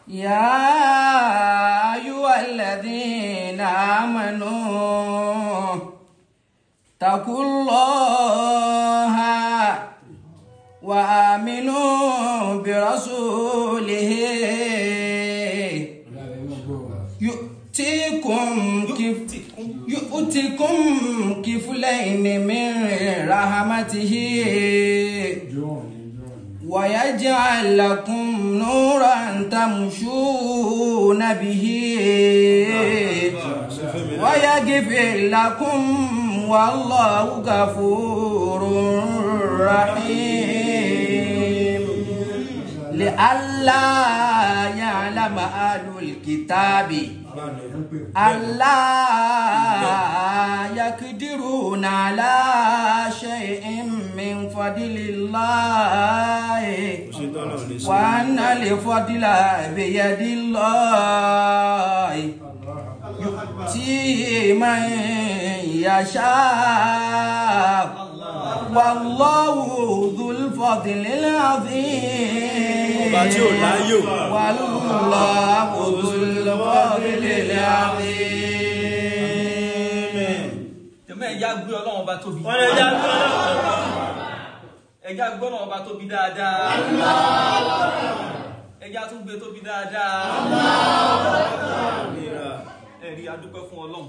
يا أيها الذين آمنوا اتقوا الله وآمنوا برسوله يؤتكم كفلين من رحمته ويجعل لكم نورا تمشون به ويغفر لكم والله غفور رحيم لئلا يعلم أهل الكتاب ألا يقدرون على شيء من فضل الله وأن الفضل بيد الله يؤتي من يشاء والله ذو الفضل العظيم والله ذو الفضل العظيم. ẹja gbé Ọlọ́run ọba tóbi. ẹja gbé Ọlọ́run ọba tóbi dáadáa. ẹja tún gbé tóbi dáadáa. ẹ̀rí adúpẹ́ fún Ọlọ́run.